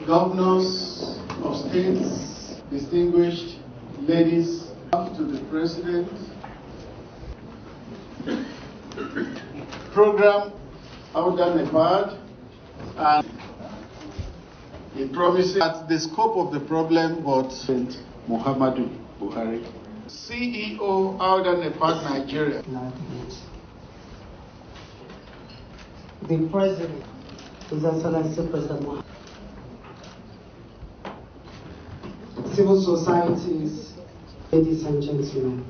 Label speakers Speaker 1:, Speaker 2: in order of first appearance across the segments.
Speaker 1: Governors of states, distinguished ladies, to the President, program EFCC-NEPAD, and it promises that the scope of the problem, but Muhammadu Buhari, CEO EFCC-NEPAD Nigeria.
Speaker 2: The President, His Excellency President Muhammadu, civil societies, ladies and gentlemen.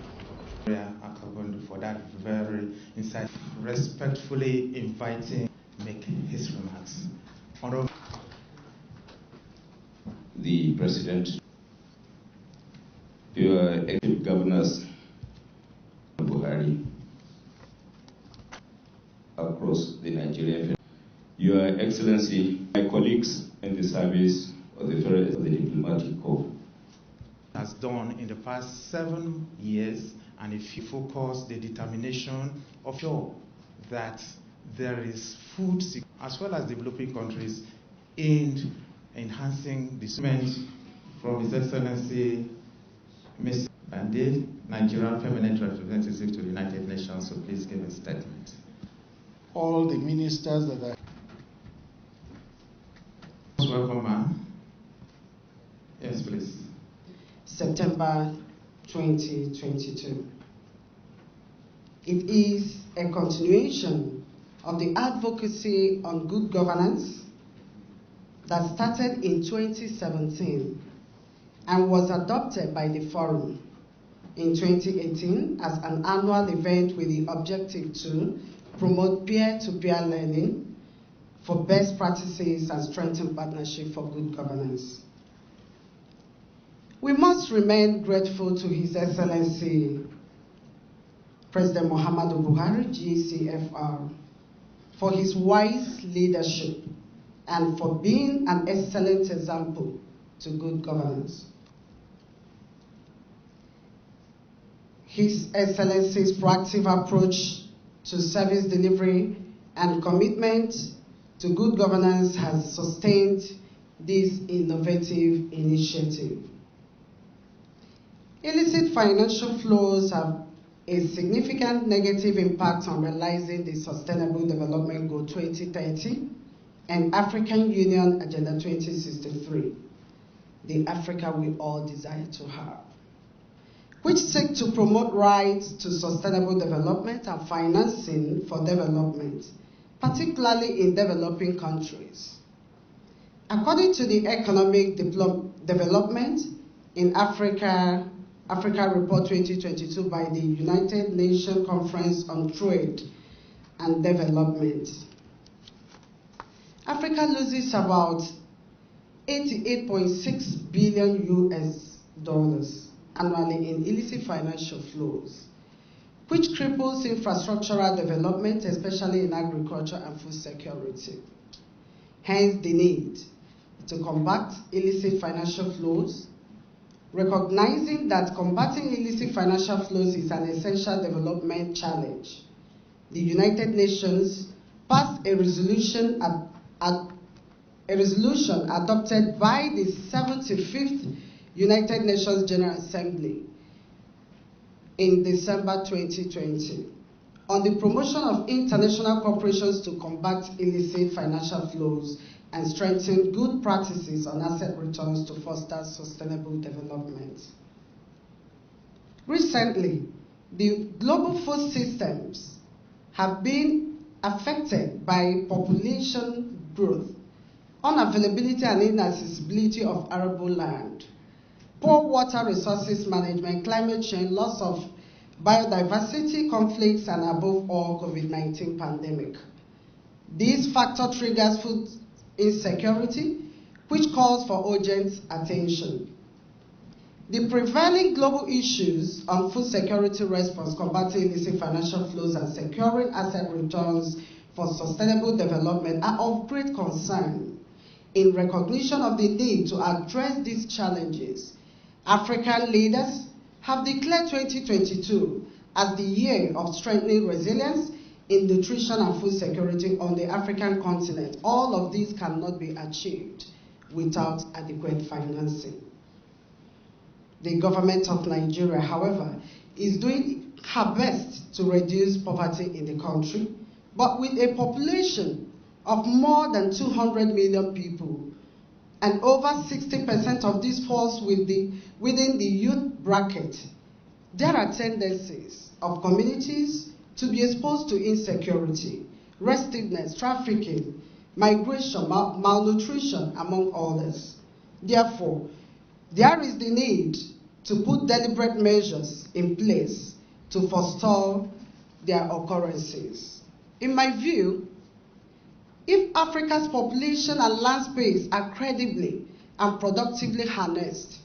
Speaker 3: For that very insight, respectfully inviting make his remarks. Honorable
Speaker 4: the President, your executive governors, Buhari, across the Nigerian, Your Excellency, my colleagues in the service of the Diplomatic Corps,
Speaker 3: has done in the past 7 years, and if you focus the determination of sure that there is food as well as developing countries in enhancing the supplement from His Excellency Ms. Bande, Nigerian Permanent Representative to the United Nations. So please give a statement.
Speaker 1: All the ministers that are
Speaker 3: welcome, ma'am. Yes, please.
Speaker 2: September 2022. It is a continuation of the advocacy on good governance that started in 2017 and was adopted by the Forum in 2018 as an annual event with the objective to promote peer-to-peer learning for best practices and strengthen partnership for good governance. We must remain grateful to His Excellency President Muhammadu Buhari, GCFR, for his wise leadership and for being an excellent example to good governance. His Excellency's proactive approach to service delivery and commitment to good governance has sustained this innovative initiative. Illicit financial flows have a significant negative impact on realizing the Sustainable Development Goal 2030 and African Union Agenda 2063, the Africa we all desire to have, which seek to promote rights to sustainable development and financing for development, particularly in developing countries. According to the Economic Development in Africa Report 2022 by the United Nations Conference on Trade and Development, Africa loses about 88.6 billion US annually in illicit financial flows, which cripples infrastructural development, especially in agriculture and food security. Hence the need to combat illicit financial flows, recognizing that combating illicit financial flows is an essential development challenge. The United Nations passed a resolution adopted by the 75th United Nations General Assembly in December 2020 on the promotion of international cooperations to combat illicit financial flows and strengthen good practices on asset returns to foster sustainable development. Recently, the global food systems have been affected by population growth, unavailability and inaccessibility of arable land, poor water resources management, climate change, loss of biodiversity, conflicts, and above all, COVID-19 pandemic. This factor triggers food insecurity, which calls for urgent attention. The prevailing global issues on food security response, combating illicit financial flows, and securing asset returns for sustainable development are of great concern. In recognition of the need to address these challenges, African leaders have declared 2022 as the year of strengthening resilience in nutrition and food security on the African continent. All of these cannot be achieved without adequate financing. The government of Nigeria, however, is doing her best to reduce poverty in the country, but with a population of more than 200 million people, and over 60% of this falls within the youth bracket, there are tendencies of communities to be exposed to insecurity, restiveness, trafficking, migration, malnutrition, among others. Therefore, there is the need to put deliberate measures in place to forestall their occurrences. In my view, if Africa's population and land space are credibly and productively harnessed,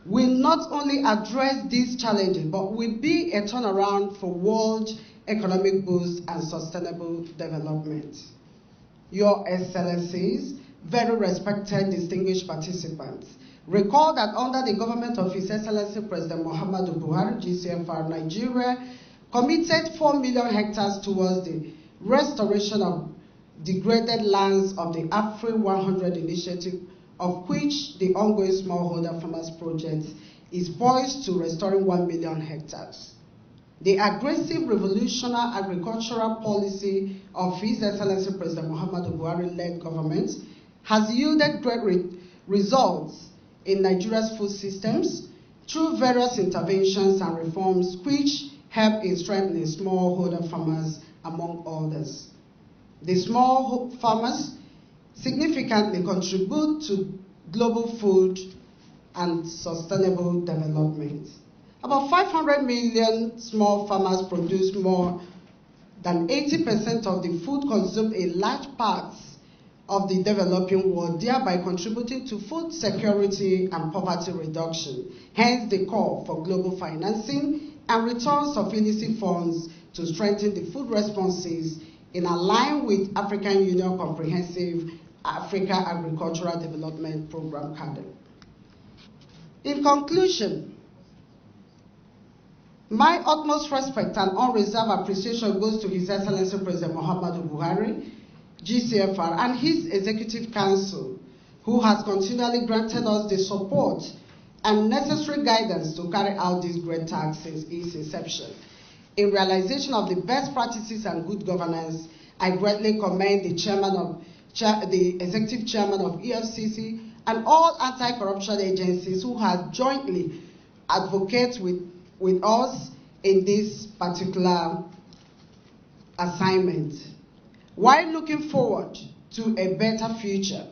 Speaker 2: will not only address these challenges, but will be a turnaround for world economic boost and sustainable development. Your Excellencies, very respected distinguished participants, recall that under the government of His Excellency President Muhammadu Buhari, GCFR, Nigeria committed 4 million hectares towards the restoration of degraded lands of the Afri 100 initiative, of which the ongoing smallholder farmers project is poised to restoring 1 million hectares. The aggressive revolutionary agricultural policy of His Excellency President Muhammadu Buhari-led government has yielded great results in Nigeria's food systems through various interventions and reforms which help in strengthening smallholder farmers, among others. The small farmers significantly contribute to global food and sustainable development. About 500 million small farmers produce more than 80% of the food consumed in large parts of the developing world, thereby contributing to food security and poverty reduction. Hence the call for global financing and returns of illicit funds to strengthen the food responses in line with African Union Comprehensive Africa Agricultural Development Program cadre. In conclusion, my utmost respect and unreserved appreciation goes to His Excellency President Muhammadu Buhari, GCFR, and his Executive Council, who has continually granted us the support and necessary guidance to carry out this great task since its inception. In realization of the best practices and good governance, I greatly commend the Executive Chairman of EFCC and all anti-corruption agencies who have jointly advocated with us in this particular assignment. While looking forward to a better future,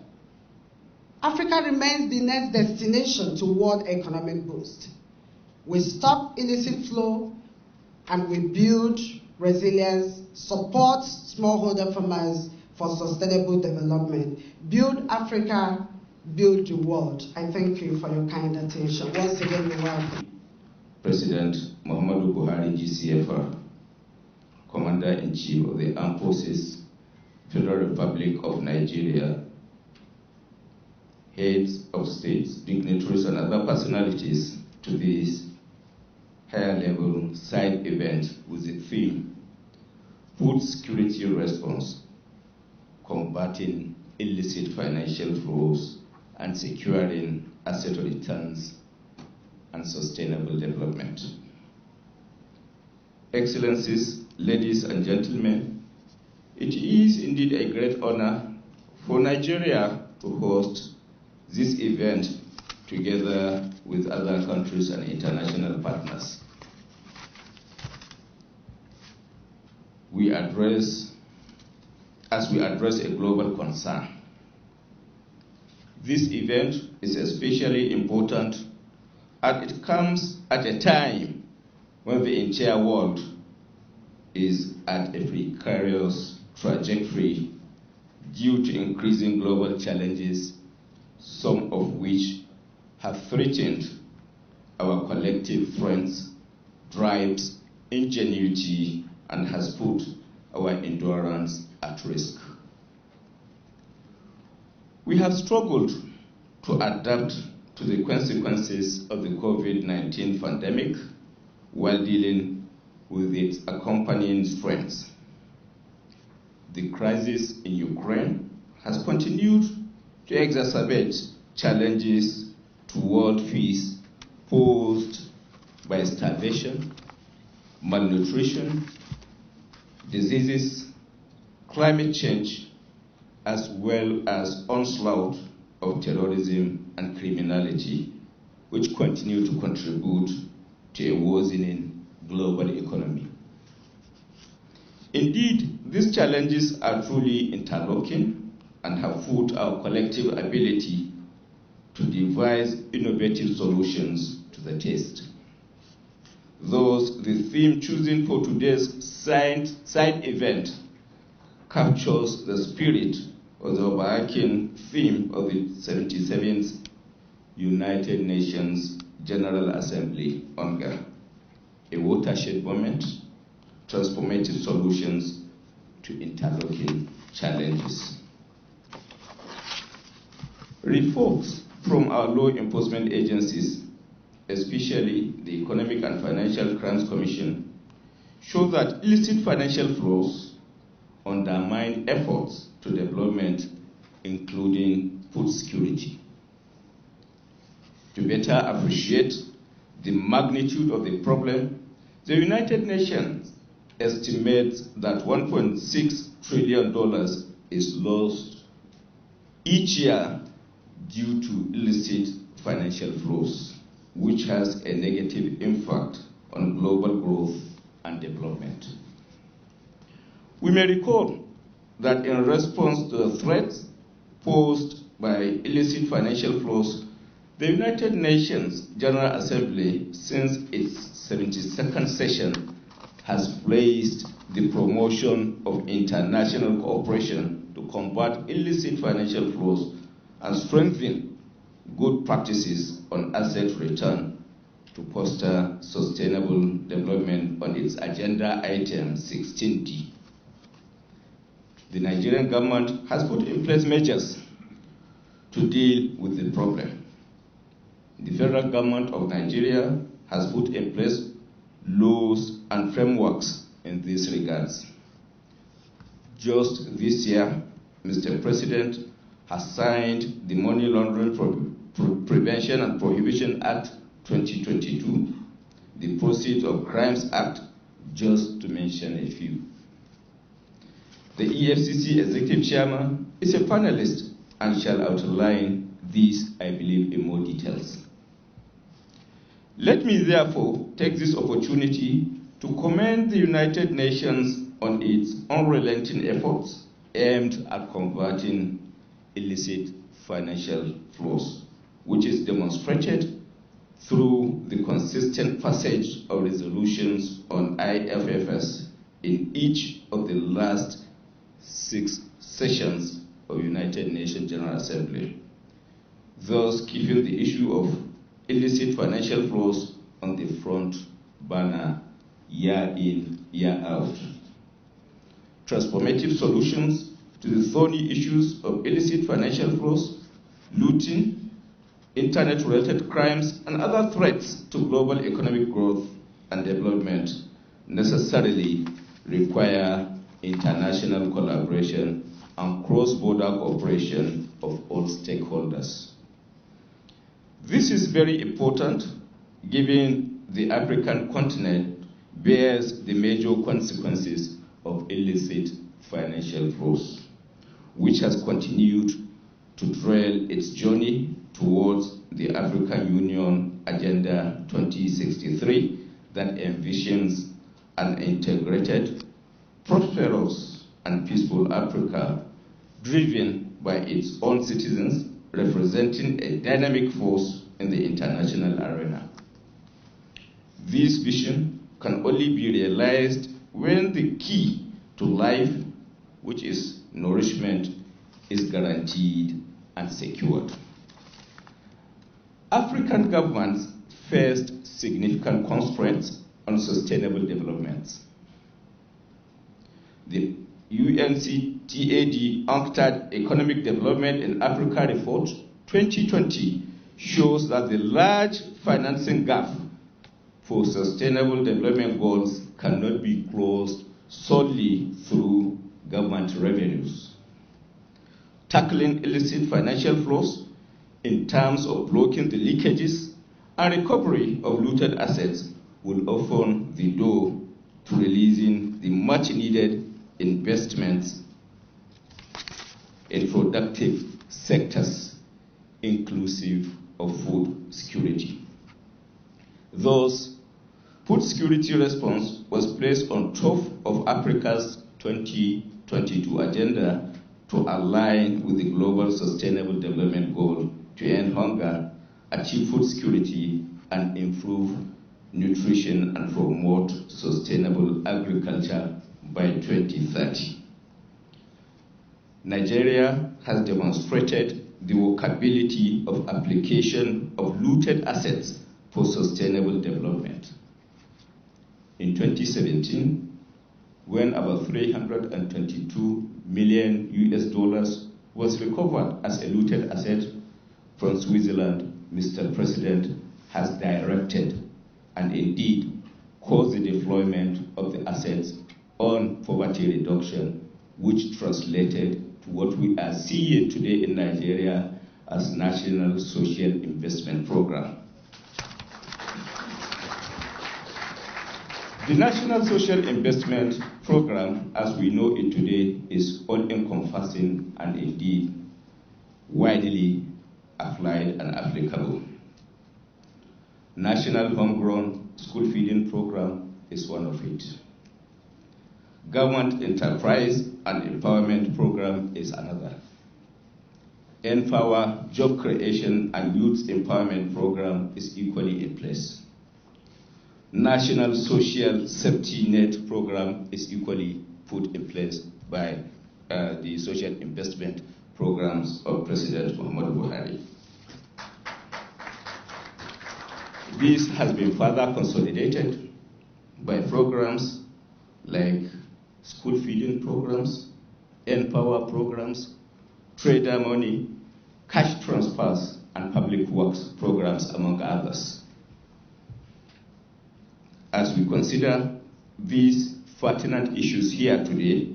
Speaker 2: Africa remains the next destination toward economic boost. We stop illicit flow and we build resilience, support smallholder farmers for sustainable development. Build Africa, build the world. I thank you for your kind attention. Once again, you're welcome.
Speaker 4: President Muhammadu Buhari, GCFR, Commander-in-Chief of the Armed Forces, Federal Republic of Nigeria, heads of states, dignitaries, and other personalities to this higher-level side event with the theme, Food Security Response, Combating Illicit Financial Flows and Securing Asset Returns and Sustainable Development. Excellencies, ladies and gentlemen, it is indeed a great honor for Nigeria to host this event together with other countries and international partners. As we address a global concern, this event is especially important as it comes at a time when the entire world is at a precarious trajectory due to increasing global challenges, some of which have threatened our collective strength, drives, ingenuity, and has put our endurance at risk. We have struggled to adapt to the consequences of the COVID-19 pandemic while dealing with its accompanying strengths. the crisis in Ukraine has continued to exacerbate challenges to world peace posed by starvation, malnutrition, diseases, climate change, as well as onslaught of terrorism and criminality, which continue to contribute to a worsening global economy. Indeed, these challenges are truly interlocking and have put our collective ability to devise innovative solutions to the test. Thus, the theme chosen for today's side event captures the spirit of the overarching theme of the 77th United Nations General Assembly UNGA, a watershed moment, transformative solutions to interlocking challenges. Reports from our law enforcement agencies, especially the Economic and Financial Crimes Commission, show that illicit financial flows undermine efforts to development, including food security. To better appreciate the magnitude of the problem, the United Nations estimates that $1.6 trillion is lost each year due to illicit financial flows, which has a negative impact on global growth and development. We may recall that in response to the threats posed by illicit financial flows, the United Nations General Assembly, since its 72nd session, has placed the promotion of international cooperation to combat illicit financial flows and strengthen good practices on asset return to foster sustainable development on its agenda item 16D. The Nigerian government has put in place measures to deal with the problem. The federal government of Nigeria has put in place laws and frameworks in these regards. Just this year, Mr. President has signed the Money Laundering Prevention and Prohibition Act 2022, the Proceeds of Crimes Act, just to mention a few. The EFCC Executive Chairman is a panelist and shall outline these, I believe, in more details. Let me therefore take this opportunity to commend the United Nations on its unrelenting efforts aimed at combating illicit financial flows, which is demonstrated through the consistent passage of resolutions on IFFs in each of the last 6 sessions of United Nations General Assembly, thus keeping the issue of illicit financial flows on the front burner year in, year out. Transformative solutions to the thorny issues of illicit financial flows, looting, internet-related crimes, and other threats to global economic growth and development necessarily require international collaboration and cross-border cooperation of all stakeholders. This is very important given the African continent bears the major consequences of illicit financial flows, which has continued to trail its journey towards the African Union Agenda 2063 that envisions an integrated, prosperous, and peaceful Africa driven by its own citizens, representing a dynamic force in the international arena. This vision can only be realized when the key to life, which is nourishment, is guaranteed and secured. African governments faced significant constraints on sustainable development. The UNCTAD UNCTAD Economic Development in Africa Report 2020 shows that the large financing gap for sustainable development goals cannot be closed solely through government revenues. Tackling illicit financial flows in terms of blocking the leakages and recovery of looted assets will open the door to releasing the much-needed investments in productive sectors, inclusive of food security. Thus, food security response was placed on top of Africa's 2022 agenda to align with the Global Sustainable Development Goal to end hunger, achieve food security, and improve nutrition and promote sustainable agriculture by 2030. Nigeria has demonstrated the workability of application of looted assets for sustainable development. In 2017, when about $322 million was recovered as a looted asset from Switzerland, Mr. President has directed and indeed caused the deployment of the assets on poverty reduction, which translated to what we are seeing today in Nigeria as National Social Investment Program. The National Social Investment Program, as we know it today, is all-encompassing and indeed widely applied and applicable. National Homegrown School Feeding Program is one of it. Government Enterprise and Empowerment Program is another. Empower Job Creation and Youth Empowerment Program is equally in place. National Social Safety Net Program is equally put in place by the social investment programs of President Muhammadu Buhari. This has been further consolidated by programs like school feeding programs, Empower programs, trader money, cash transfers, and public works programs, among others. As we consider these pertinent issues here today,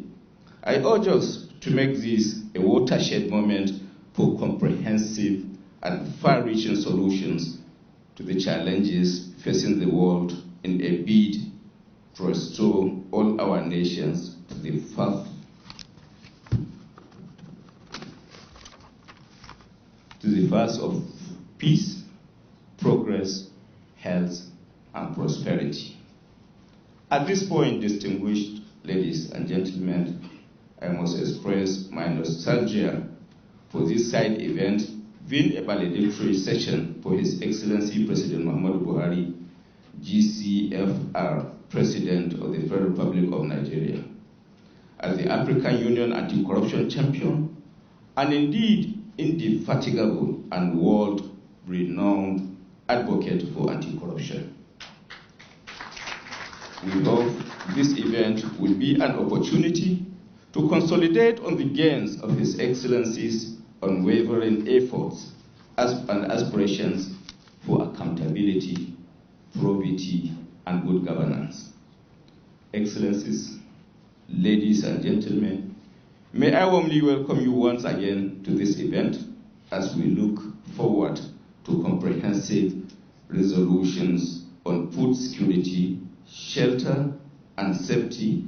Speaker 4: I urge us to make this a watershed moment for comprehensive and far-reaching solutions to the challenges facing the world in a bid to restore all our nations to the path of peace, progress, health, and prosperity. At this point, distinguished ladies and gentlemen, I must express my nostalgia for this side event being a valedictory session for His Excellency President Muhammadu Buhari, GCFR, President of the Federal Republic of Nigeria, as the African Union anti-corruption champion, and indeed indefatigable and world-renowned advocate for anti-corruption. We hope this event will be an opportunity to consolidate on the gains of His Excellency's unwavering efforts and aspirations for accountability, probity, and good governance. Excellencies, ladies and gentlemen, may I warmly welcome you once again to this event as we look forward to comprehensive resolutions on food security, shelter and safety,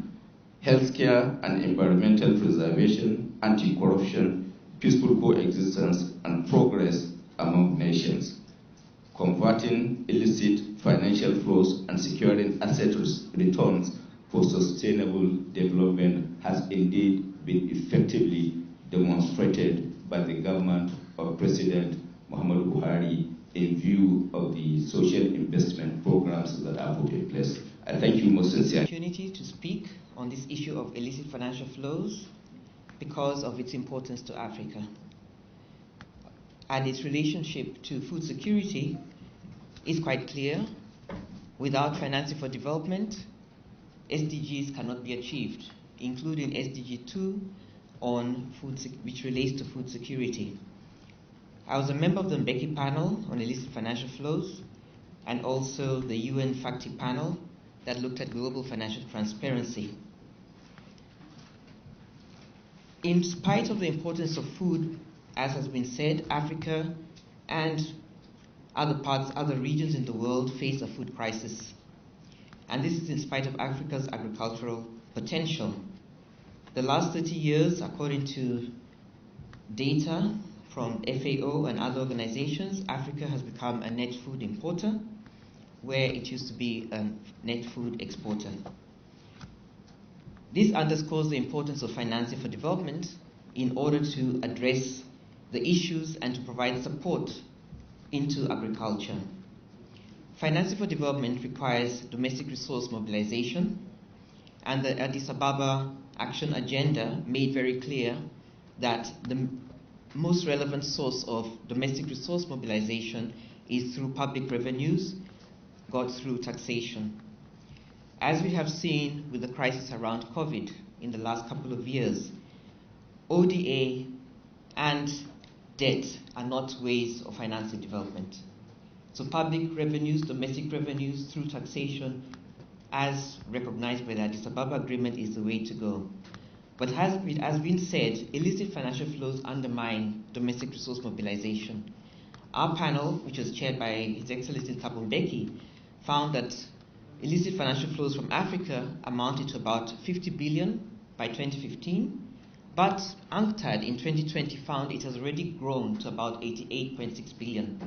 Speaker 4: healthcare and environmental preservation, anti-corruption, peaceful coexistence, and progress among nations. Converting illicit financial flows and securing asset returns for sustainable development has indeed been effectively demonstrated by the government of President Muhammadu Buhari in view of the social investment programs that are put in place. I thank you most sincerely.
Speaker 5: Opportunity to speak on this issue of illicit financial flows because of its importance to Africa and its relationship to food security is quite clear. Without financing for development, SDGs cannot be achieved, including SDG 2 on food, which relates to food security. I was a member of the Mbeki panel on illicit financial flows and also the UN FACTI panel that looked at global financial transparency. In spite of the importance of food, as has been said, Africa and other regions in the world face a food crisis. And this is in spite of Africa's agricultural potential. The last 30 years, according to data from FAO and other organizations, Africa has become a net food importer, where it used to be a net food exporter. This underscores the importance of financing for development in order to address the issues and to provide support into agriculture. Financing for development requires domestic resource mobilization, and the Addis Ababa Action Agenda made very clear that the most relevant source of domestic resource mobilization is through public revenues got through taxation. As we have seen with the crisis around COVID in the last couple of years, ODA and debt are not ways of financing development. So public revenues, domestic revenues through taxation, as recognized by the Addis Ababa Agreement, is the way to go. But as been said, illicit financial flows undermine domestic resource mobilization. Our panel, which was chaired by His Excellency Thabo Mbeki, found that illicit financial flows from Africa amounted to about 50 billion by 2015, but UNCTAD in 2020 found it has already grown to about 88.6 billion.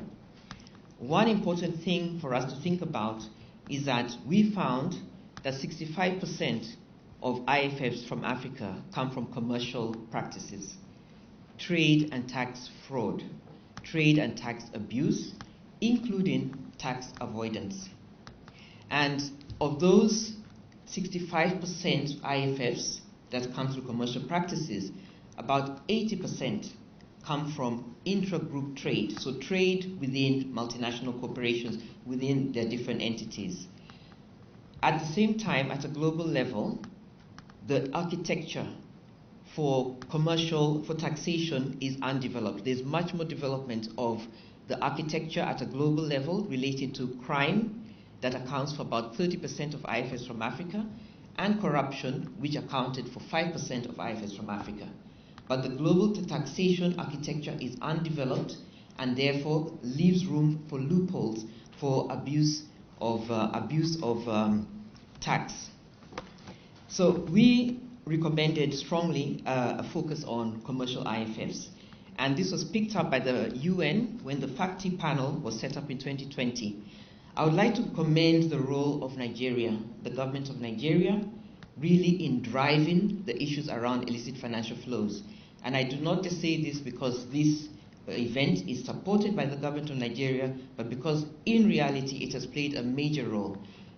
Speaker 5: One important thing for us to think about is that we found that 65% of IFFs from Africa come from commercial practices, trade and tax fraud, trade and tax abuse, including tax avoidance. And of those 65% IFFs that come through commercial practices, about 80% come from intra-group trade, so trade within multinational corporations, within their different entities. At the same time, at a global level, the architecture for taxation is undeveloped. There's much more development of the architecture at a global level related to crime, that accounts for about 30% of IFS from Africa, and corruption, which accounted for 5% of IFS from Africa. But the global taxation architecture is undeveloped and therefore leaves room for loopholes for abuse of tax. So we recommended strongly a focus on commercial IFFs. And this was picked up by the UN when the FACTI panel was set up in 2020. I would like to commend the role of Nigeria, the government of Nigeria, really in driving the issues around illicit financial flows. And I do not just say this because this event is supported by the government of Nigeria, but because in reality it has played a major role.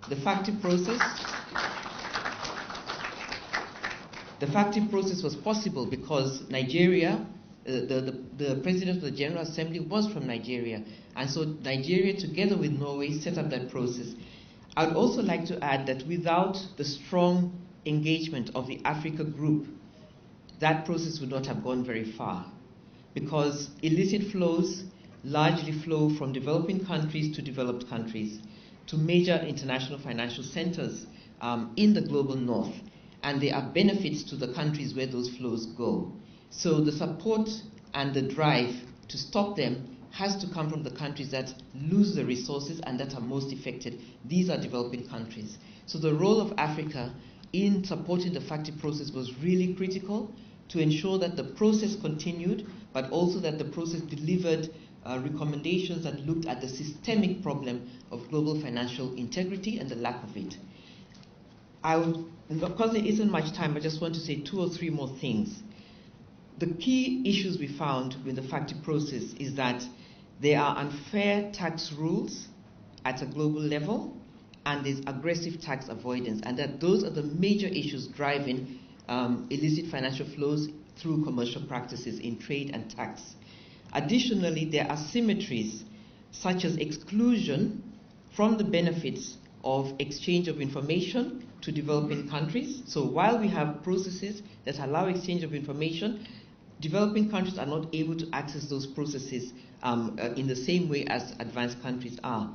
Speaker 5: The FACTI process was possible because Nigeria, the President of the General Assembly was from Nigeria, and so Nigeria together with Norway set up that process. I would also like to add that without the strong engagement of the Africa group, that process would not have gone very far, because illicit flows largely flow from developing countries to developed countries, to major international financial centers in the global north, and there are benefits to the countries where those flows go. So the support and the drive to stop them has to come from the countries that lose the resources and that are most affected. These are developing countries. So the role of Africa in supporting the FACTI process was really critical to ensure that the process continued, but also that the process delivered recommendations that looked at the systemic problem of global financial integrity and the lack of it. Because there isn't much time, I just want to say 2 or 3 more things. The key issues we found with the FACTI process is that there are unfair tax rules at a global level, and there's aggressive tax avoidance, and that those are the major issues driving illicit financial flows through commercial practices in trade and tax. Additionally, there are asymmetries such as exclusion from the benefits of exchange of information to developing countries. So while we have processes that allow exchange of information, developing countries are not able to access those processes in the same way as advanced countries are.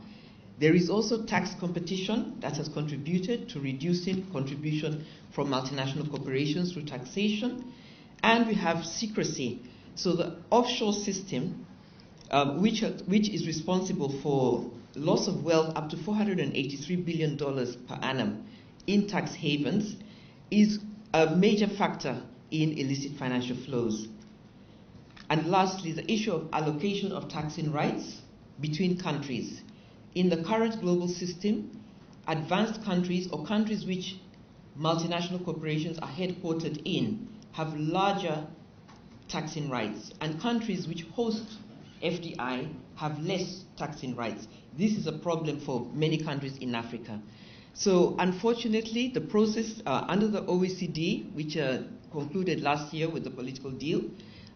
Speaker 5: There is also tax competition that has contributed to reducing contribution from multinational corporations through taxation. And we have secrecy. So the offshore system, which is responsible for loss of wealth up to $483 billion per annum in tax havens, is a major factor in illicit financial flows. And lastly, the issue of allocation of taxing rights between countries. In the current global system, advanced countries or countries which multinational corporations are headquartered in have larger taxing rights, and countries which host FDI have less taxing rights. This is a problem for many countries in Africa. So unfortunately, the process under the OECD, which concluded last year with the political deal,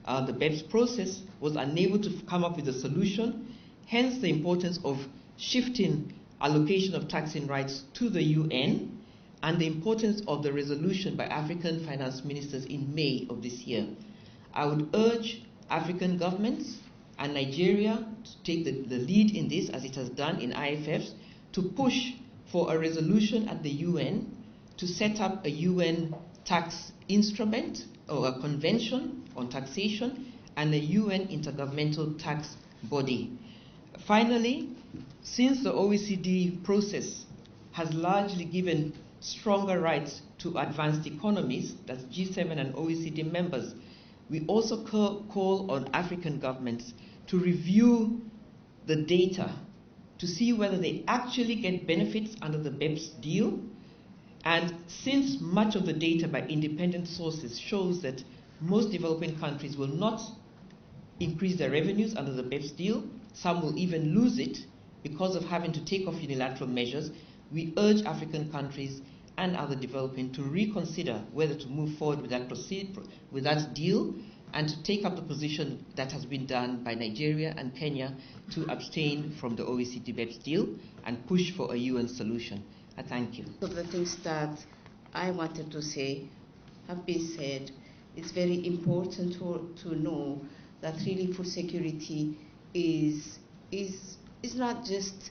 Speaker 5: the BEPS process was unable to come up with a solution, hence the importance of shifting allocation of taxing rights to the UN, and the importance of the resolution by African finance ministers in May of this year. I would urge African governments and Nigeria to take the lead in this, as it has done in IFFs, to push for a resolution at the UN to set up a UN tax instrument or a convention on taxation and a UN intergovernmental tax body. Finally, since the OECD process has largely given stronger rights to advanced economies, that's G7 and OECD members, we also call on African governments to review the data to see whether they actually get benefits under the BEPS deal. And since much of the data by independent sources shows that most developing countries will not increase their revenues under the BEPS deal, some will even lose it because of having to take off unilateral measures, we urge African countries and other developing to reconsider whether to move forward with that deal, and to take up the position that has been done by Nigeria and Kenya to abstain from the OECD BEPS deal and push for a UN solution. I thank you.
Speaker 6: Of the things that I wanted to say have been said. It's very important to know that really food security is not just,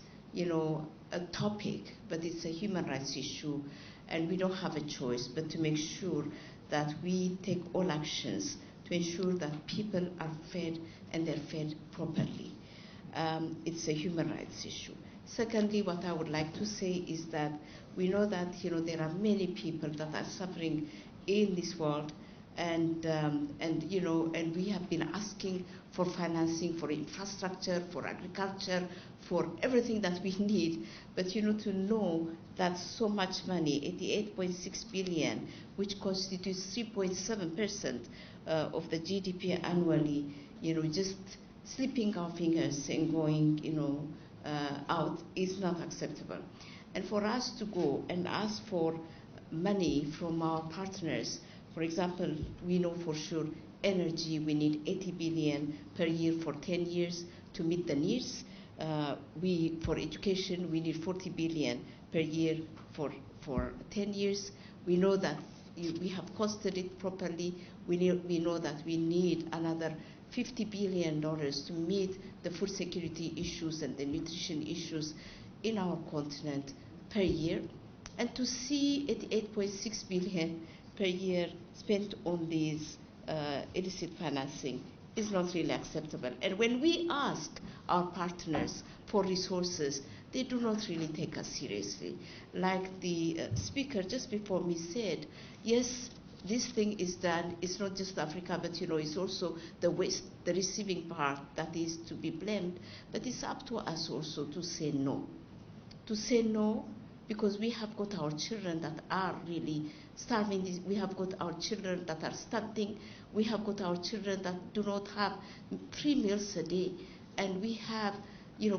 Speaker 6: a topic, but it's a human rights issue, and we don't have a choice but to make sure that we take all actions to ensure that people are fed and they're fed properly. It's a human rights issue. Secondly, what I would like to say is that we know that there are many people that are suffering in this world, and we have been asking for financing for infrastructure, for agriculture, for everything that we need. But to know that so much money, 88.6 billion, which constitutes 3.7% of the GDP annually, just slipping our fingers and going, out is not acceptable. And for us to go and ask for money from our partners, for example, we know for sure energy, we need 80 billion per year for 10 years to meet the needs. For education, we need 40 billion per year for 10 years. We know that we have costed it properly. We know that we need another $50 billion to meet the food security issues and the nutrition issues in our continent per year. And to see 88.6 billion per year spent on these illicit financing is not really acceptable. And when we ask our partners for resources, they do not really take us seriously. Like the speaker just before me said, yes, this thing is done. It's not just Africa, but it's also the West, the receiving part that is to be blamed. But it's up to us also to say no. To say no, because we have got our children that are really starving. We have got our children that are stunting. We have got our children that do not have 3 meals a day. And we have,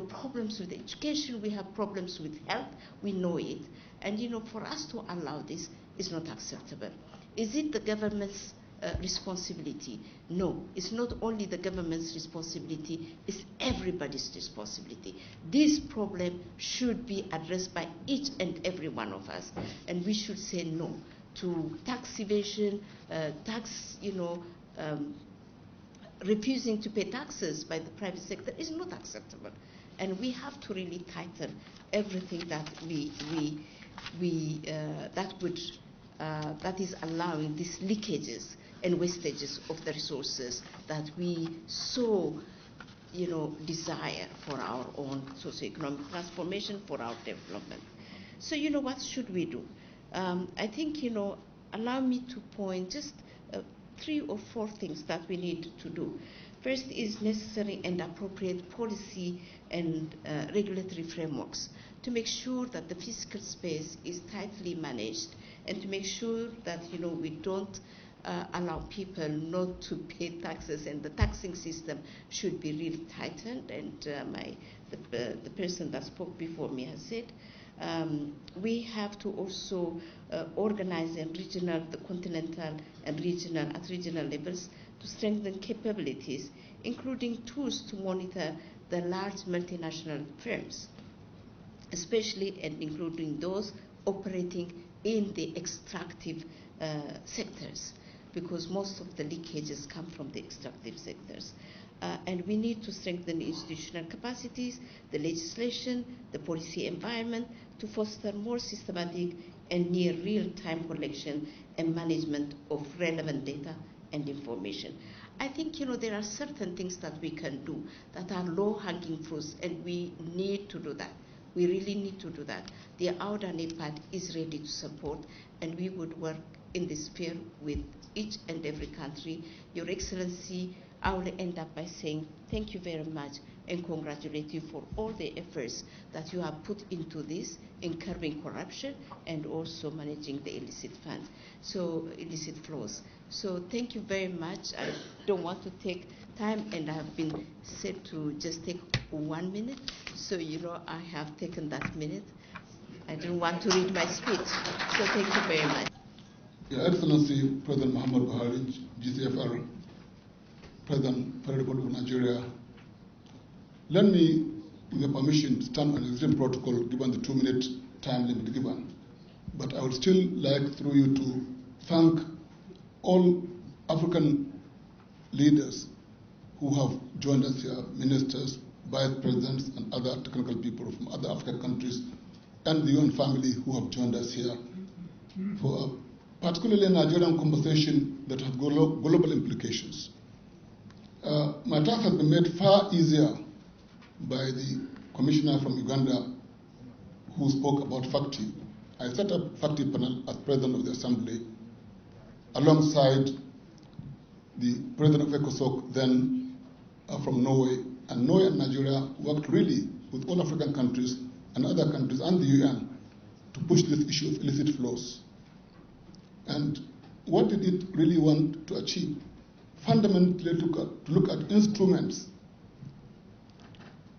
Speaker 6: problems with education. We have problems with health. We know it. And, for us to allow this is not acceptable. Is it the government's responsibility? No, it's not only the government's responsibility, it's everybody's responsibility. This problem should be addressed by each and every one of us, and we should say no to tax evasion, refusing to pay taxes by the private sector is not acceptable. And we have to really tighten everything that that is allowing these leakages and wastages of the resources that we so desire for our own socioeconomic transformation, for our development. So, what should we do? I think, allow me to point just 3 or 4 things that we need to do. First is necessary and appropriate policy and regulatory frameworks to make sure that the physical space is tightly managed, and to make sure that, we don't allow people not to pay taxes, and the taxing system should be really tightened. And the person that spoke before me has said, we have to also organize the continental and at regional levels to strengthen capabilities, including tools to monitor the large multinational firms, especially and including those operating in the extractive sectors, because most of the leakages come from the extractive sectors. And we need to strengthen institutional capacities, the legislation, the policy environment, to foster more systematic and near real-time collection and management of relevant data and information. I think, there are certain things that we can do that are low-hanging fruits, and we need to do that. We really need to do that. The NEPAD is ready to support, and we would work in this sphere with each and every country. Your Excellency, I will end up by saying thank you very much and congratulate you for all the efforts that you have put into this, in curbing corruption and also managing the illicit flows. So thank you very much. I don't want to take time, and I have been said to just take 1 minute. So, I have taken that minute. I didn't want to read my speech. So thank you very much.
Speaker 7: Your Excellency, President Muhammadu Buhari, GCFR, President Federal Republic of Nigeria, let me, with your permission, stand on the existing protocol given the 2-minute time limit given. But I would still like, through you, to thank all African leaders who have joined us here, ministers, vice presidents, and other technical people from other African countries, and the UN family who have joined us here for a particularly Nigerian conversation that has global implications. My task has been made far easier by the commissioner from Uganda who spoke about FACTI. I set up FACTI panel as president of the assembly alongside the president of ECOSOC, then from Norway. And Norway and Nigeria worked really with all African countries and other countries and the UN to push this issue of illicit flows. And what did it really want to achieve? Fundamentally, to look at instruments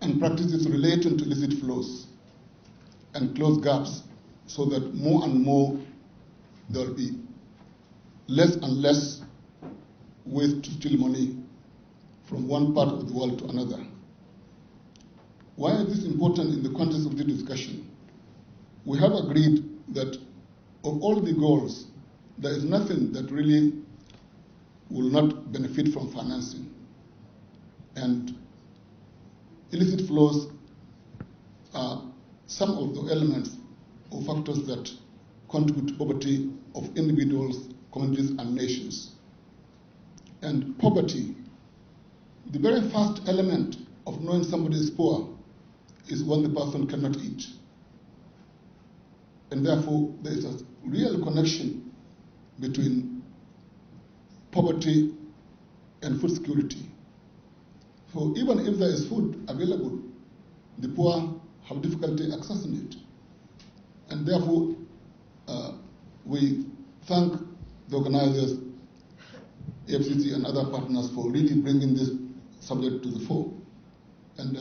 Speaker 7: and practices relating to illicit flows and close gaps, so that more and more there will be less and less ways to steal money from one part of the world to another. Why is this important in the context of this discussion? We have agreed that of all the goals, there is nothing that really will not benefit from financing. And illicit flows are some of the elements or factors that contribute to poverty of individuals, communities, and nations. And poverty, the very first element of knowing somebody is poor is when the person cannot eat. And therefore, there is a real connection between poverty and food security. So even if there is food available, the poor have difficulty accessing it. And therefore, we thank the organizers, EFCC and other partners, for really bringing this subject to the fore. And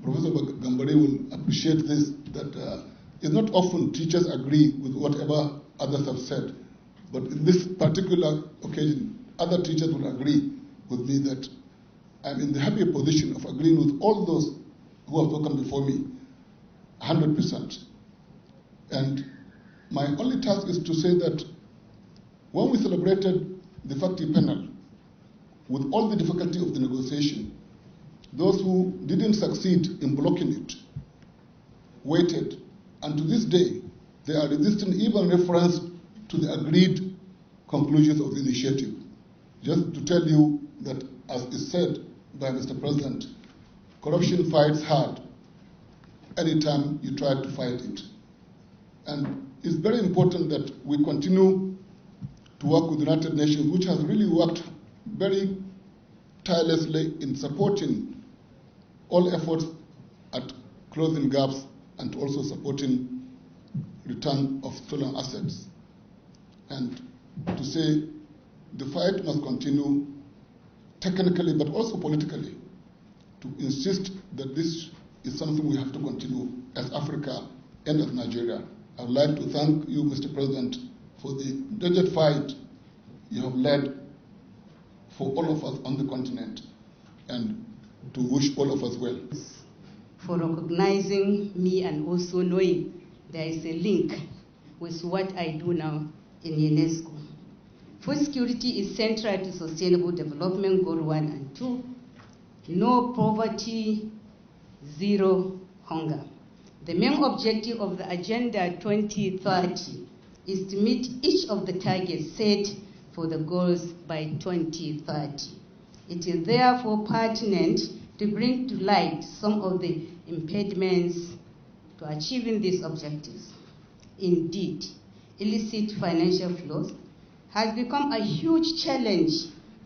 Speaker 7: Professor Gambari will appreciate this, that it's not often teachers agree with whatever others have said. But in this particular occasion, other teachers will agree with me that I'm in the happy position of agreeing with all those who have spoken before me, 100%. And my only task is to say that when we celebrated the FACTI panel, with all the difficulty of the negotiation, those who didn't succeed in blocking it waited, and to this day, they are resisting even reference to the agreed conclusions of the initiative. Just to tell you that, as is said by Mr. President, corruption fights hard anytime you try to fight it. And it's very important that we continue to work with the United Nations, which has really worked very tirelessly in supporting all efforts at closing gaps and also supporting return of stolen assets. And to say the fight must continue technically but also politically, to insist that this is something we have to continue as Africa and as Nigeria. I would like to thank you, Mr. President, for the dogged fight you have led for all of us on the continent, and to wish all of us well.
Speaker 8: For recognizing me and also knowing there is a link with what I do now in UNESCO. Food security is central to Sustainable Development Goal 1 and 2, no poverty, zero hunger. The main objective of the Agenda 2030 is to meet each of the targets set for the goals by 2030. It is therefore pertinent to bring to light some of the impediments to achieving these objectives. Indeed, illicit financial flows has become a huge challenge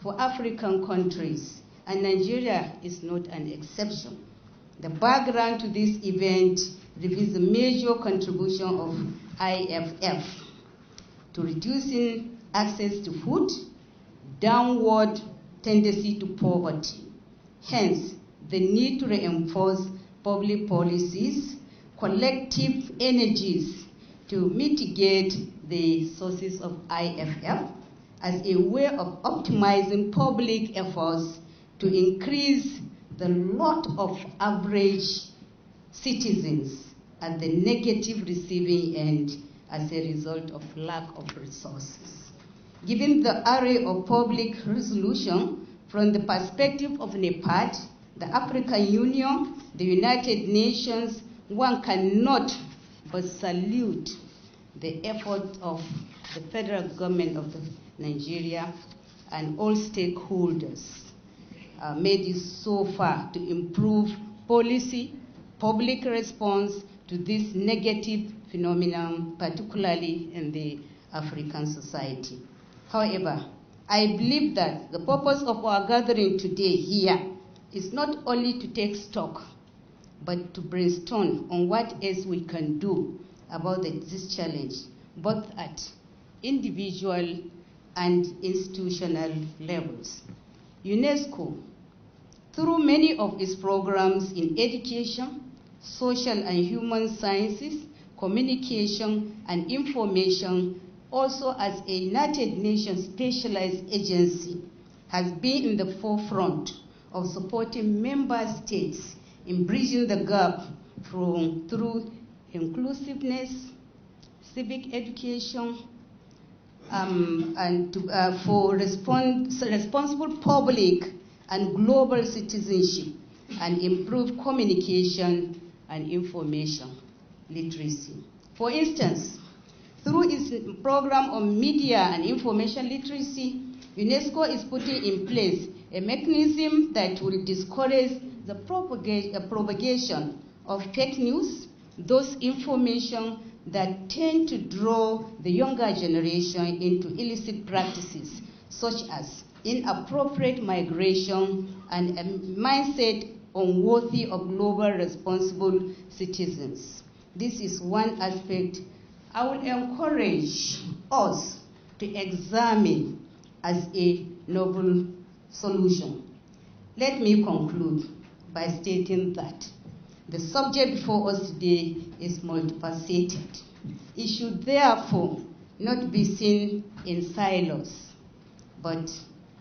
Speaker 8: for African countries, and Nigeria is not an exception. The background to this event reveals the major contribution of IFF to reducing access to food, downward tendency to poverty. Hence, the need to reinforce public policies, collective energies to mitigate the sources of IFF as a way of optimizing public efforts to increase the lot of average citizens at the negative receiving end as a result of lack of resources. Given the array of public resolution from the perspective of NEPAD, the African Union, the United Nations, one cannot but salute the effort of the federal government of Nigeria and all stakeholders made it so far to improve policy, public response to this negative phenomenon, particularly in the African society. However, I believe that the purpose of our gathering today here is not only to take stock, but to brainstorm on what else we can do about this challenge, both at individual and institutional levels. UNESCO, through many of its programs in education, social and human sciences, communication, and information, also as a United Nations specialized agency, has been in the forefront of supporting member states in bridging the gap through inclusiveness, civic education, for responsible public and global citizenship, and improved communication and information literacy. For instance, through its program on media and information literacy, UNESCO is putting in place a mechanism that will discourage the propagation of fake news, those information that tend to draw the younger generation into illicit practices, such as inappropriate migration and a mindset unworthy of global responsible citizens. This is one aspect I will encourage us to examine as a novel solution. Let me conclude by stating that the subject before us today is multifaceted. It should therefore not be seen in silos, but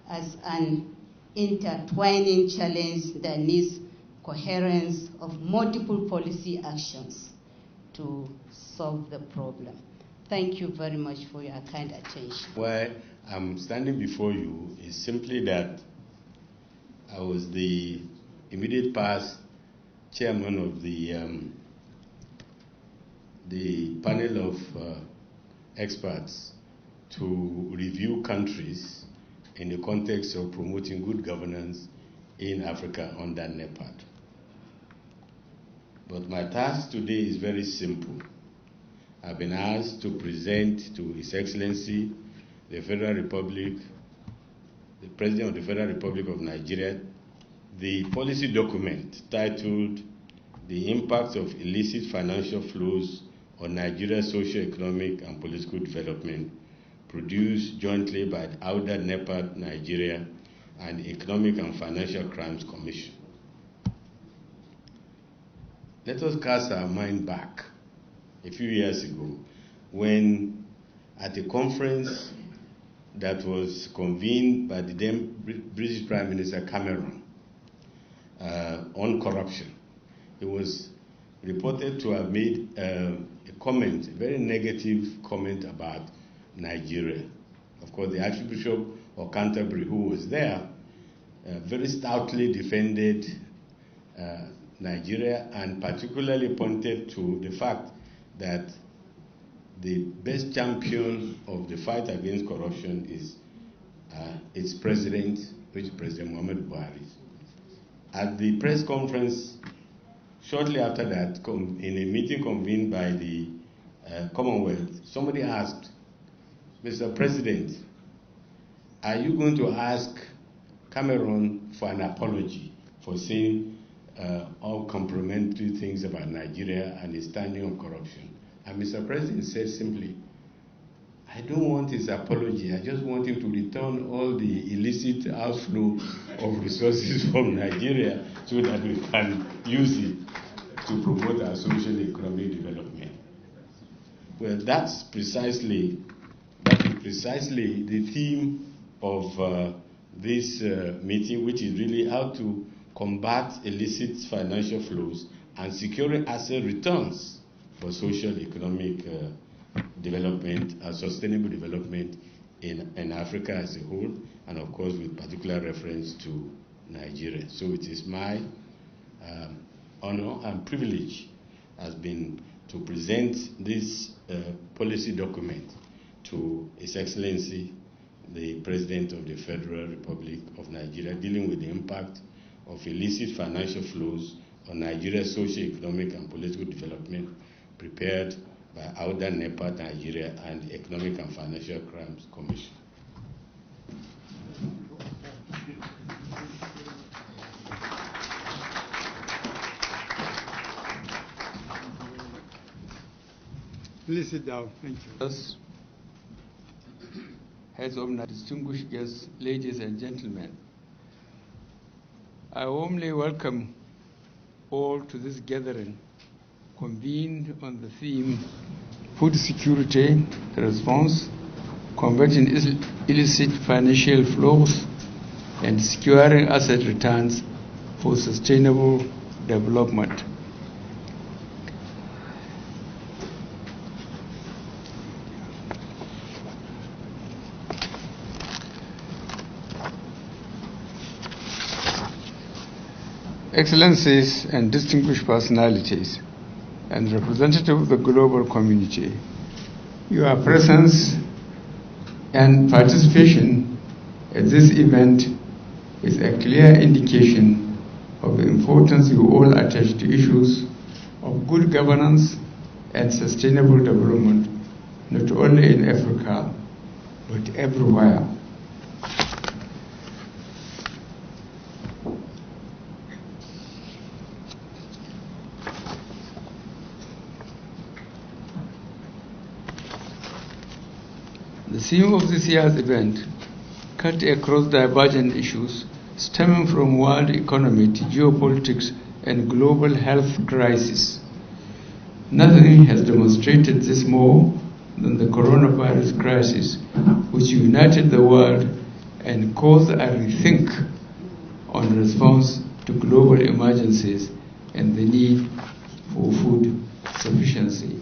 Speaker 8: as an intertwining challenge that needs coherence of multiple policy actions to solve the problem. Thank you very much for your kind attention.
Speaker 9: Why I'm standing before you is simply that I was the immediate past chairman of the panel of experts to review countries in the context of promoting good governance in Africa under NEPAD. But my task today is very simple. I've been asked to present to His Excellency, the Federal Republic, the President of the Federal Republic of Nigeria, the policy document titled The Impacts of Illicit Financial Flows on Nigeria's Socio-Economic and Political Development, produced jointly by the AUDA NEPAD Nigeria and the Economic and Financial Crimes Commission. Let us cast our mind back a few years ago when, at a conference that was convened by the then British Prime Minister Cameron on corruption, he was reported to have made a comment, a very negative comment about Nigeria. Of course, the Archbishop of Canterbury, who was there, very stoutly defended Nigeria and particularly pointed to the fact that the best champion of the fight against corruption is its president, which is President Muhammadu Buhari. At the press conference shortly after that, in a meeting convened by the Commonwealth, somebody asked, Mr. President, are you going to ask Cameron for an apology for saying all complimentary things about Nigeria and his standing on corruption? And Mr. President said simply, I don't want his apology. I just want him to return all the illicit outflow of resources from Nigeria so that we can use it to promote our social economic development. Well, that's precisely the theme of this meeting, which is really how to combat illicit financial flows and securing asset returns for social economic development and sustainable development in Africa as a whole, and of course with particular reference to Nigeria. So it is my honor and privilege has been to present this policy document to His Excellency, the President of the Federal Republic of Nigeria, dealing with the impact of illicit financial flows on Nigeria's socio-economic and political development, prepared by AUDA NEPAD Nigeria and the Economic and Financial Crimes Commission.
Speaker 10: Please sit down. Thank you. Heads of distinguished guests, ladies and gentlemen, I warmly welcome all to this gathering convened on the theme Food Security Response, Combating Illicit Financial Flows, and Securing Asset Returns for Sustainable Development. Excellencies and distinguished personalities and representatives of the global community, your presence and participation at this event is a clear indication of the importance you all attach to issues of good governance and sustainable development, not only in Africa, but everywhere. The theme of this year's event cut across divergent issues stemming from world economy to geopolitics and global health crisis. Nothing has demonstrated this more than the coronavirus crisis, which united the world and caused a rethink on response to global emergencies and the need for food sufficiency.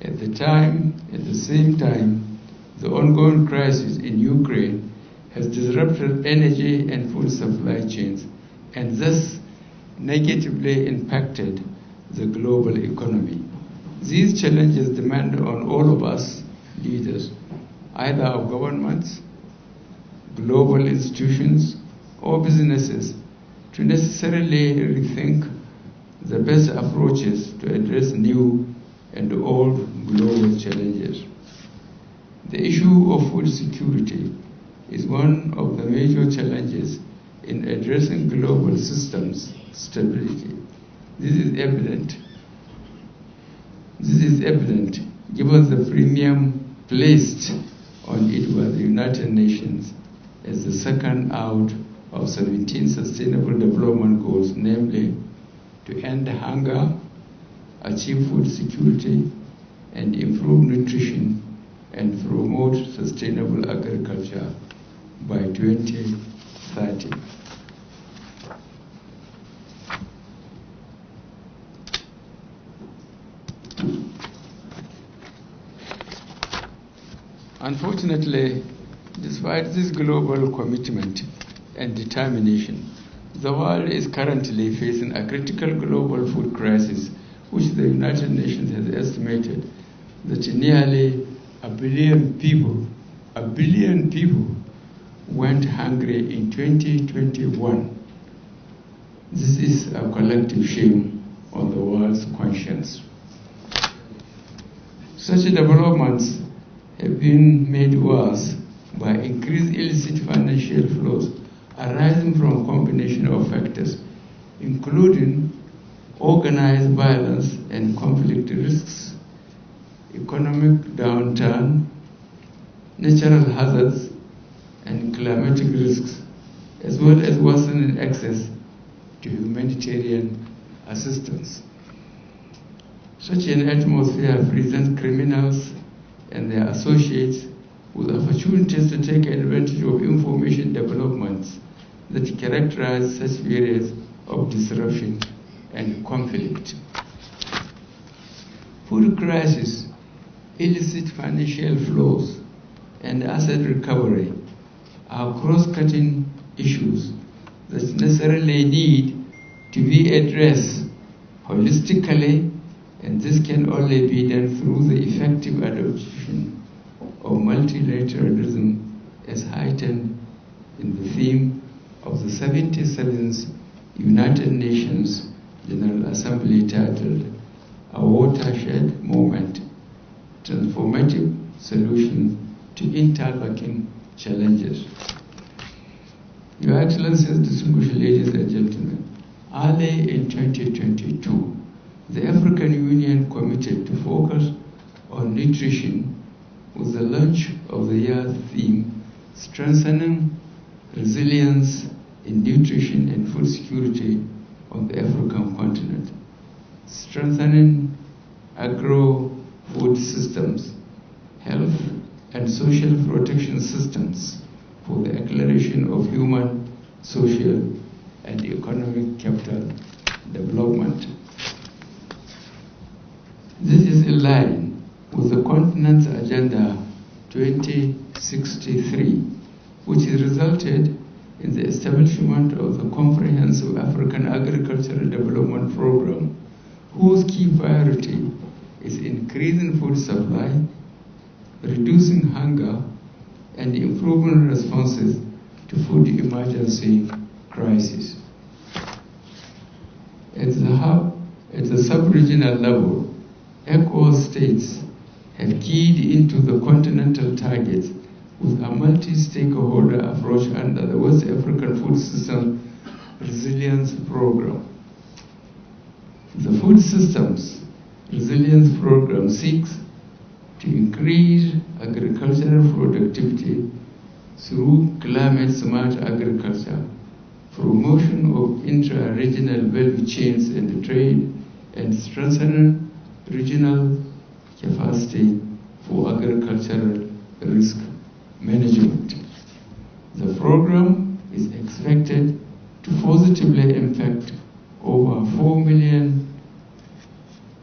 Speaker 10: At the same time, the ongoing crisis in Ukraine has disrupted energy and food supply chains and thus negatively impacted the global economy. These challenges demand on all of us leaders, either of governments, global institutions, or businesses to necessarily rethink the best approaches to address new and old global challenges. The issue of food security is one of the major challenges in addressing global systems stability. This is evident given the premium placed on it by the United Nations as the second out of 17 Sustainable Development Goals, namely to end hunger, achieve food security, and improve nutrition and promote sustainable agriculture by 2030. Unfortunately, despite this global commitment and determination, the world is currently facing a critical global food crisis, which the United Nations has estimated that nearly a billion people went hungry in 2021. This is a collective shame on the world's conscience. Such developments have been made worse by increased illicit financial flows arising from a combination of factors, including organized violence and conflict risks, economic downturn, natural hazards, and climatic risks, as well as worsening access to humanitarian assistance. Such an atmosphere presents criminals and their associates with opportunities to take advantage of information developments that characterize such periods of disruption and conflict. Food crisis, illicit financial flows, and asset recovery are cross-cutting issues that necessarily need to be addressed holistically, and this can only be done through the effective adoption of multilateralism as heightened in the theme of the 77th United Nations General Assembly titled A Watershed Moment, Transformative Solution to Interlocking Challenges. Your Excellencies, distinguished ladies and gentlemen, early in 2022, the African Union committed to focus on nutrition with the launch of the year theme, Strengthening Resilience in Nutrition and Food Security on the African Continent, strengthening agro-food systems, health and social protection systems for the acceleration of human, social, and economic capital development. This is in line with the continent's Agenda 2063, which has resulted in the establishment of the Comprehensive African Agricultural Development Program, whose key priority is increasing food supply, reducing hunger, and improving responses to food emergency crises. At the sub-regional level, ECOWAS states have keyed into the continental targets with a multi-stakeholder approach under the West African Food System Resilience Program. The Food Systems Resilience Program seeks to increase agricultural productivity through climate-smart agriculture, promotion of intra-regional value chains and trade, and strengthening regional capacity for agricultural risk management. The program is expected to positively impact over 4 million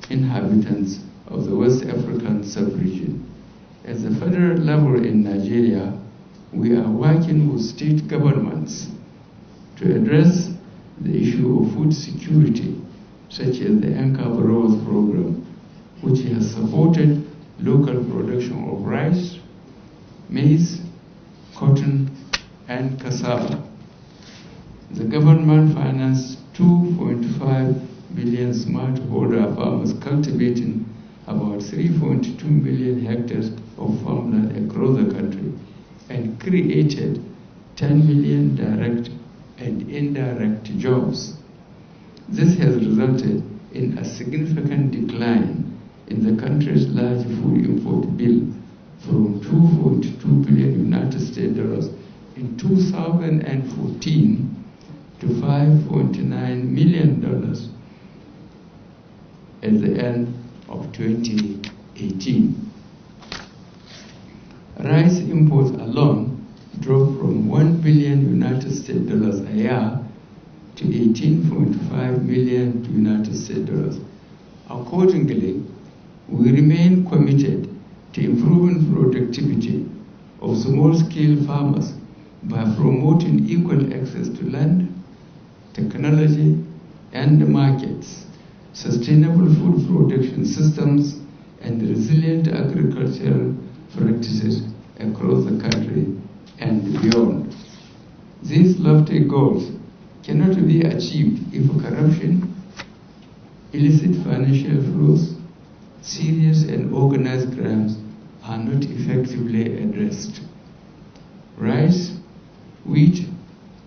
Speaker 10: inhabitants of the West African sub-region. At the federal level in Nigeria, we are working with state governments to address the issue of food security, such as the Anchor Growers Program, which has supported local production of rice, maize, cotton, government financed 2.5 million smallholder farmers cultivating about 3.2 million hectares of farmland across the country and created 10 million direct and indirect jobs. This has resulted in a significant decline in the country's large food import bill from $2.2 billion United States dollars in 2014 to $5.9 million at the end of 2018. Rice imports alone dropped from $1 billion United States dollars a year to 18.5 million United States dollars. Accordingly, we remain committed to improving productivity of small-scale farmers by promoting equal access to land, technology, and markets, sustainable food production systems, and resilient agricultural practices across the country and beyond. These lofty goals cannot be achieved if corruption, illicit financial flows, serious and organized crimes are not effectively addressed. Rice, wheat,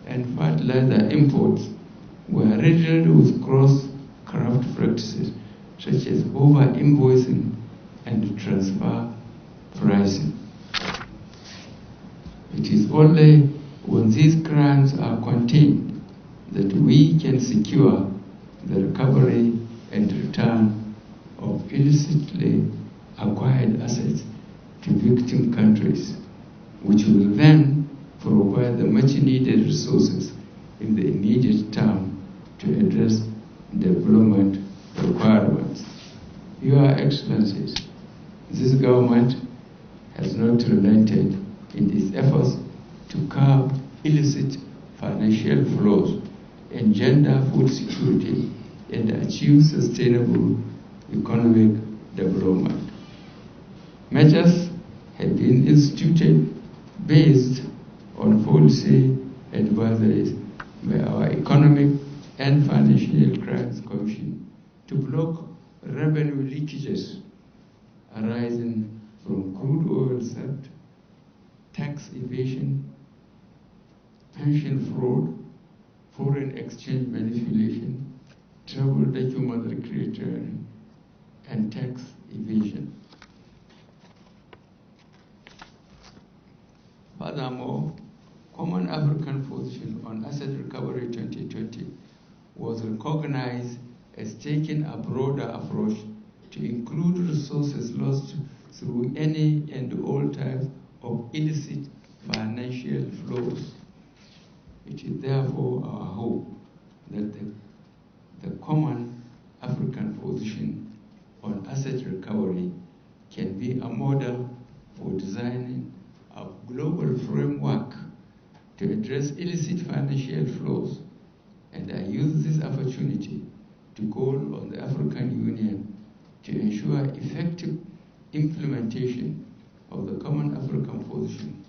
Speaker 10: and fertilizer imports were riddled with gross corrupt practices such as over-invoicing and transfer pricing. It is only when these crimes are contained that we can secure the recovery and return of illicitly acquired assets to victim countries, which will then provide the much needed resources in the immediate term to address development requirements. Your Excellencies, this government has not relented in its efforts to curb illicit financial flows, engender food security, and achieve sustainable economic development. Measures have been instituted based on policy advisories by our Economic and Financial Crimes Commission to block revenue leakages arising from crude oil theft, tax evasion, pension fraud, foreign exchange manipulation, travel document recreation, and tax evasion. Furthermore, Common African Position on Asset Recovery 2020 was recognized as taking a broader approach to include resources lost through any and all types of illicit financial flows. It is therefore our hope that the Common African Position on Asset Recovery can be a model for designing a global framework to address illicit financial flows, and I use this opportunity to call on the African Union to ensure effective implementation of the Common African Position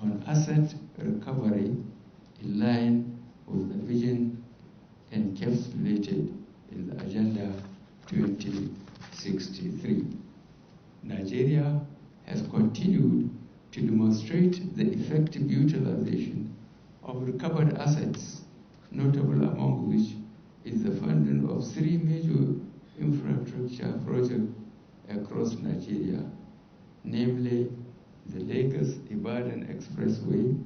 Speaker 10: on Asset Recovery in line with the vision encapsulated in the Agenda 2063. Nigeria has continued to demonstrate the effective utilization of recovered assets, notable among which is the funding of 3 major infrastructure projects across Nigeria, namely the Lagos-Ibadan Expressway,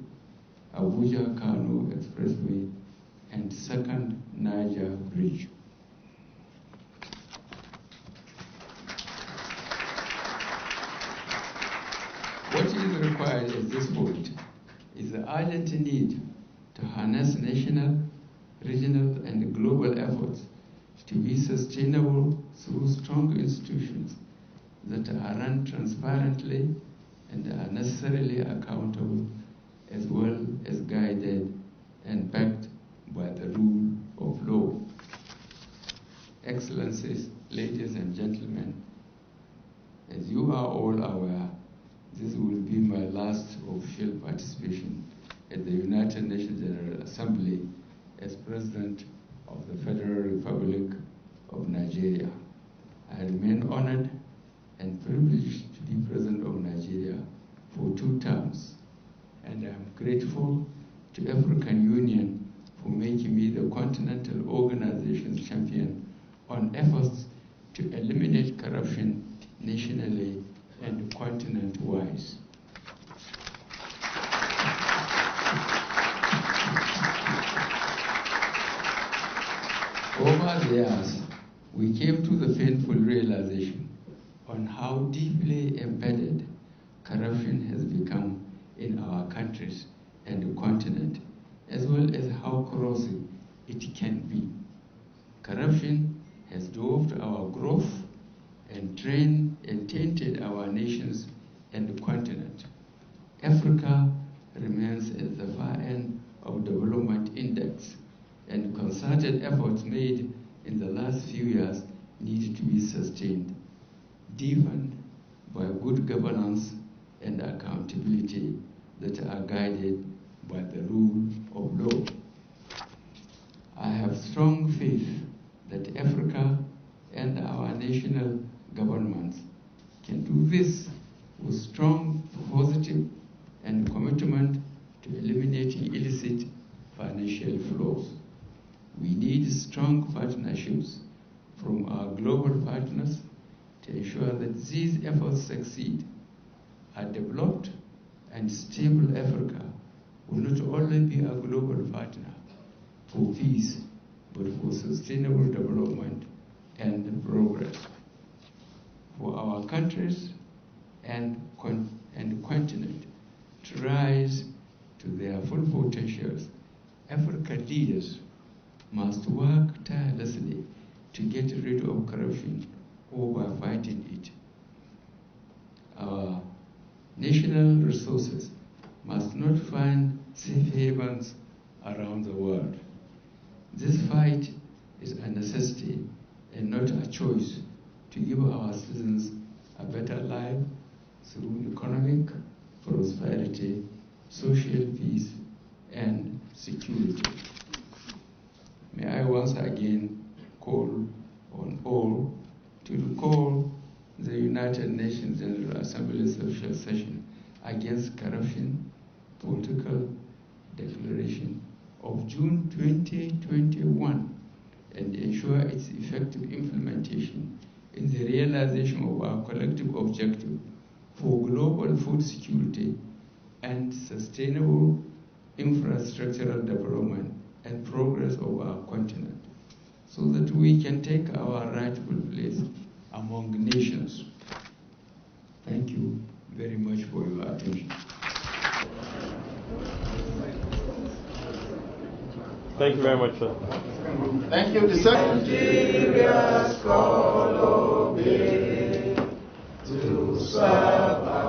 Speaker 10: Abuja-Kano Expressway, and Second Niger Bridge. What is required at this point is the urgent need to harness national, regional, and global efforts to be sustainable through strong institutions that are run transparently and are necessarily accountable, as well as guided and backed by the rule of law. Excellencies, ladies and gentlemen, as you are all aware, this will be my last official participation at the United Nations General Assembly as President of the Federal Republic of Nigeria. I remain honored and privileged to be President of Nigeria for 2 terms, and I am grateful to African Union for making me the Continental Organization's champion on efforts to eliminate corruption nationally and continent-wise. Over the years, we came to the painful realization on how deeply embedded corruption has become in our countries and the continent, as well as how corrosive it can be. Corruption has dwarfed our growth and tainted our nations and the continent. Africa remains at the far end of development index, and concerted efforts made in the last few years need to be sustained, deepened by good governance and accountability that are guided by the rule of law. I have strong faith that Africa and our national governments can do this with strong, positive, and commitment to eliminating illicit financial flows. We need strong partnerships from our global partners to ensure that these efforts succeed. A developed and stable Africa will not only be a global partner for peace, but for sustainable development and progress. For our countries and continent to rise to their full potentials, African leaders must work tirelessly to get rid of corruption or by fighting it. Our national resources must not find safe havens around the world. This fight is a necessity and not a choice to give our citizens a better life through economic prosperity, social peace, and security. May I once again call on all to recall the United Nations General Assembly Social Session Against Corruption Political Declaration of June 2021 and ensure its effective implementation in the realization of our collective objective for global food security and sustainable infrastructural development and progress of our continent, so that we can take our rightful place among nations. Thank you very much for your attention.
Speaker 11: Thank you very much, sir.
Speaker 1: Thank you. The Nigeria's call to serve